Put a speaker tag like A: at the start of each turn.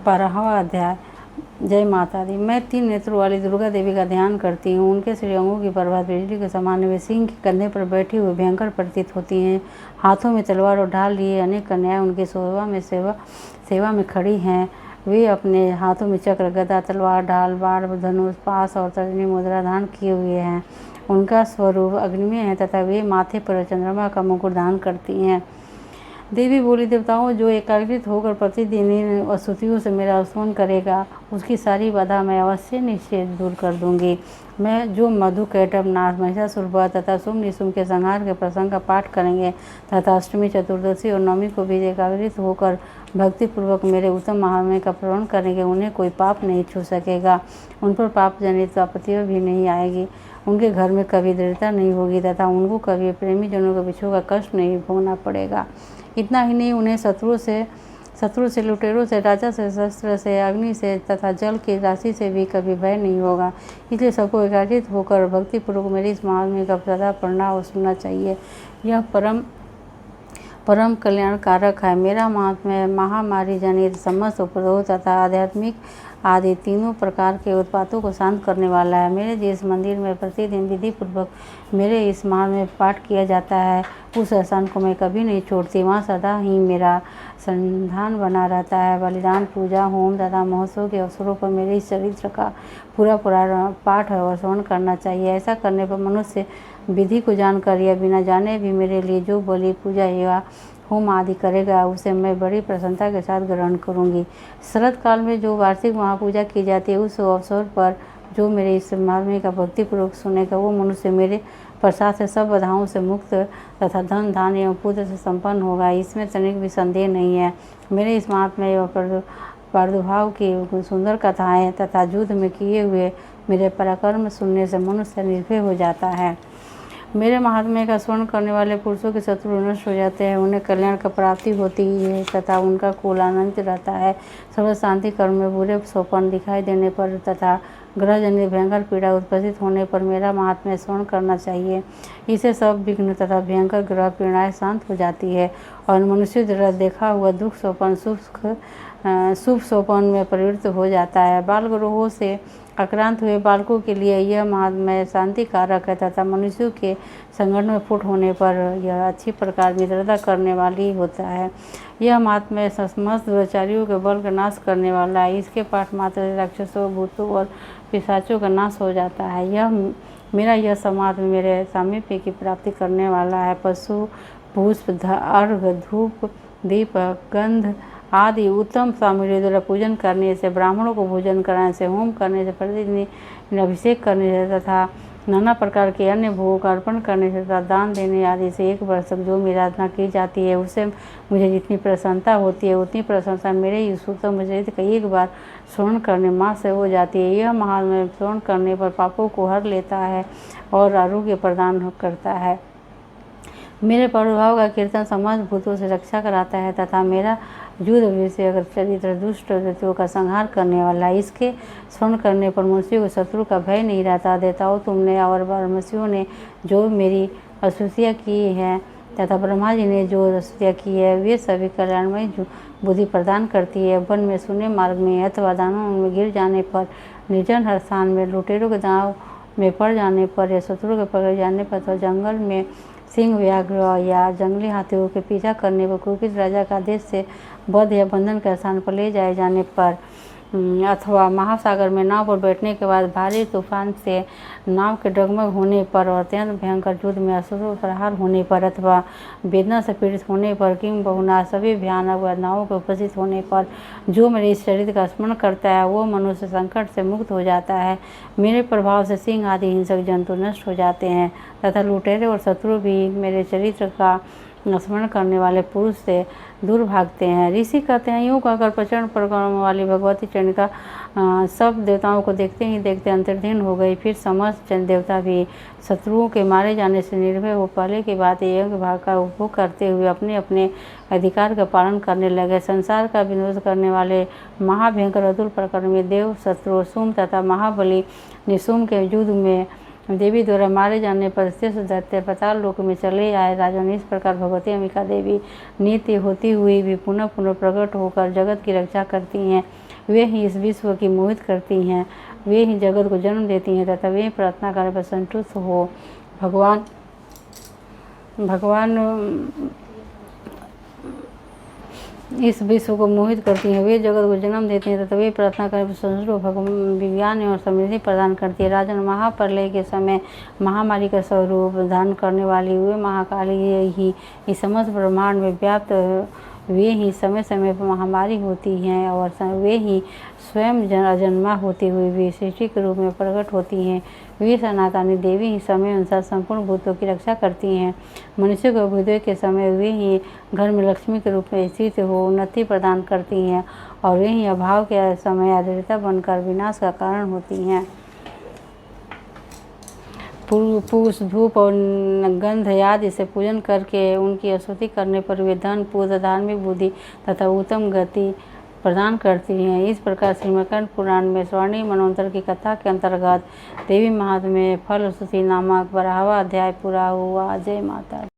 A: 12वां अध्याय। जय माता दी। मैं 3 नेत्रों वाली दुर्गा देवी का ध्यान करती हूँ। उनके श्री अंगों की प्रभात बिजली के समान वे सिंह के कंधे पर बैठी हुई भयंकर प्रतीत होती हैं। हाथों में तलवार और ढाल लिए अनेक कन्याएं उनकी सेवा में खड़ी हैं। वे अपने हाथों में चक्र, गदा, तलवार, ढाल, बाण, धनुष, पास और तर्जनी मुद्रा धारण किए हुए हैं। उनका स्वरूप अग्निमय है तथा वे माथे पर चंद्रमा का मुकुट धारण करती हैं। देवी बोली, देवताओं, जो एकाग्रित होकर प्रतिदिन इन स्तुतियों से मेरा स्मरण करेगा, उसकी सारी बाधा मैं अवश्य निश्चय दूर कर दूंगी। मैं जो मधु, कैटभ, नाथ, महिषासुर वध तथा शुंभ निशुंभ के संहार के प्रसंग का पाठ करेंगे तथा अष्टमी, चतुर्दशी और नवमी को भी एकाग्रित होकर भक्तिपूर्वक मेरे उत्तम महात्म्य का श्रवण करेंगे, उन्हें कोई पाप नहीं छू सकेगा। उन पर पाप जनित आपत्तियाँ भी नहीं आएगी। उनके घर में कभी दरिद्रता नहीं होगी तथा उनको कभी प्रेमी जनों के विछोह का कष्ट नहीं भोगना पड़ेगा। इतना ही नहीं, उन्हें शत्रु से, लुटेरों से, राजा से, शस्त्र से, अग्नि से तथा जल की राशि से भी कभी भय नहीं होगा। इसलिए सबको एकाग्रित होकर भक्तिपूर्वक मेरी इस महात्म्य का सदा प्रणाम सुनना चाहिए। यह परम कल्याणकारक है। मेरा महात्म्य महामारी जनित समस्त उपद्रव तथा आध्यात्मिक आदि तीनों प्रकार के उत्पातों को शांत करने वाला है। मेरे जिस मंदिर में प्रतिदिन विधि पूर्वक मेरे इस महात्म्य पाठ किया जाता है, उस स्थान को मैं कभी नहीं छोड़ती। वहाँ सदा ही मेरा संधान बना रहता है। बलिदान, पूजा, होम तथा महोत्सव के अवसरों पर मेरे इस चरित्र का पूरा पाठ और श्रवण करना चाहिए। ऐसा करने पर मनुष्य विधि को जानकर या बिना जाने भी मेरे लिए जो बलि, पूजा या होम आदि करेगा, उसे मैं बड़ी प्रसन्नता के साथ ग्रहण करूंगी। शरद काल में जो वार्षिक महापूजा की जाती है, उस अवसर पर जो मेरे इस महात्म्य का भक्तिपूर्वक सुनेगा, वो मनुष्य मेरे प्रसाद से सब बाधाओं से मुक्त तथा धन, धान एवं पुत्र से संपन्न होगा। इसमें तनिक भी संदेह नहीं है। मेरे इस महात्म्य एवं प्रादुर्भाव की सुंदर कथाएं तथा युद्ध में किए हुए मेरे पराक्रम सुनने से मनुष्य निर्भय हो जाता है। मेरे महात्म्य का स्मरण करने वाले पुरुषों के शत्रु नष्ट हो जाते हैं, उन्हें कल्याण का प्राप्ति होती है तथा उनका कुल आनंदित रहता है। सर्व शांति कर्म में बुरे स्वप्न दिखाई देने पर तथा ग्रह जनित भयंकर पीड़ा उत्पस्थित होने पर मेरा महात्म्य स्मरण करना चाहिए। इससे सब विघ्न तथा भयंकर ग्रह पीड़ाएं शांत हो जाती है और मनुष्य द्वारा देखा हुआ दुख स्वप्न शुभ स्वप्न में परिवर्तित हो जाता है। बाल ग्रहों से आक्रांत हुए बालकों के लिए यह महात्म्य शांति कारक है तथा मनुष्यों के संगठन में फुट होने पर यह अच्छी प्रकार मित्रता करने वाली होता है। यह महात्म्य समस्त दुराचारियों के बल का नाश करने वाला है। इसके पाठ मात्र से राक्षसों, भूतों और पिशाचों का नाश हो जाता है। मेरा यह समात्म्य मेरे सामीप्य की प्राप्ति करने वाला है। पशु, पुष्प, अर्घ, धूप, दीप, गंध आदि उत्तम सामग्री द्वारा पूजन करने से, ब्राह्मणों को भोजन कराने से, होम करने से, प्रतिदिन अभिषेक करने से तथा नाना प्रकार के अन्य भोगों का अर्पण करने से तथा दान देने आदि से 1 वर्ष तक जो मेरी आराधना की जाती है, उससे मुझे जितनी प्रसन्नता होती है, उतनी प्रशंसा मेरे इस उत्तम चरित्र का एक बार श्रवण करने मात्र से हो जाती है। यह महात्म्य श्रवण करने पर पापों को हर लेता है और आरोग्य प्रदान करता है। मेरे प्रादुर्भाव का कीर्तन समस्त भूतों से रक्षा कराता है तथा मेरा युद्ध विषय चरित्र दुष्ट व्यक्तियों का संहार करने वाला है। इसके स्मरण करने पर मनुष्यों को शत्रु का भय नहीं रहता। देवताओं, तुमने और मनुष्यों ने जो मेरी स्तुतियाँ की हैं तथा ब्रह्मा जी ने जो स्तुतियाँ की है, वे सभी कल्याणमय बुद्धि प्रदान करती है। वन में, शून्य मार्ग में अथवा दानों में गिर जाने पर, निर्जन हर स्थान में, लुटेरों के दांव में पड़ जाने पर या शत्रु के पकड़ जाने पर, तो जंगल में सिंह, व्याघ्र या जंगली हाथियों के पीछा करने पर, कुपित राजा का आदेश से वध या बंधन के स्थान पर ले जाए जाने पर, अथवा महासागर में नाव पर बैठने के बाद भारी तूफान से नाव के डगमग होने पर और अत्यंत भयंकर युद्ध में असुरों प्रहार होने पर, अथवा वेदना से पीड़ित होने पर, किंग बहुना सभी भयानक वेदनाओं के उपस्थित होने पर जो मेरे इस चरित्र का स्मरण करता है, वो मनुष्य संकट से मुक्त हो जाता है। मेरे प्रभाव से सिंह आदि हिंसक जंतु नष्ट हो जाते हैं तथा लुटेरे और शत्रु भी मेरे चरित्र का स्मरण करने वाले पुरुष से दूर भागते हैं। ऋषि कहते हैं, यूँ कहकर प्रचंड पराक्रम वाली भगवती चंडिका सब देवताओं को देखते ही देखते अंतर्धीन हो गई। फिर समस्त देवता भी शत्रुओं के मारे जाने से निर्भय हो पहले की बात एक भाग का उपभोग करते हुए अपने अपने अधिकार का पालन करने लगे। संसार का विनाश करने वाले महाभयंकर अतुल पराक्रमी देव शत्रु शुंभ तथा महाबली निशुंभ के युद्ध में देवी द्वारा मारे जाने पर शेष दैत्य पाताल लोक में चले आए। राजन, इस प्रकार भगवती अंबिका देवी नित्य होती हुई भी पुनः पुनः प्रकट होकर जगत की रक्षा करती हैं। वे ही इस विश्व की मोहित करती हैं, वे ही जगत को जन्म देती हैं तथा वे प्रार्थना करने पर संतुष्ट हो भगवान इस विश्व को मोहित करती हैं, वे जगत को जन्म देती हैं तथा वे प्रार्थना करने पर संतुष्ट हो भगवान विज्ञान और समृद्धि प्रदान करती है। राजन, महाप्रलय के समय महामारी का स्वरूप धारण करने वाली वे महाकाली ही इस समस्त ब्रह्मांड में व्याप्त, वे ही समय समय पर महामारी होती हैं और वे ही स्वयं अजन्मा होते हुए वे सृष्टि के रूप में प्रकट होती हैं। वे सनातनी देवी ही समय अनुसार संपूर्ण भूतों की रक्षा करती हैं। मनुष्य को अभ्युदय के समय वे ही घर में लक्ष्मी के रूप में स्थित हो उन्नति प्रदान करती हैं और वे ही अभाव के समय अदृढ़ता बनकर विनाश का कारण होती हैं। पुष्प, धूप और गंध आदि से पूजन करके उनकी स्तुति करने पर वे धन, पूजा, धार्मिक बुद्धि तथा उत्तम गति प्रदान करती हैं। इस प्रकार श्रीमद् पुराण में स्वर्णिम मनवंतर की कथा के अंतर्गत देवी महात्म्य फल स्तुति नामक 12वां अध्याय पूरा हुआ। जय माता दी।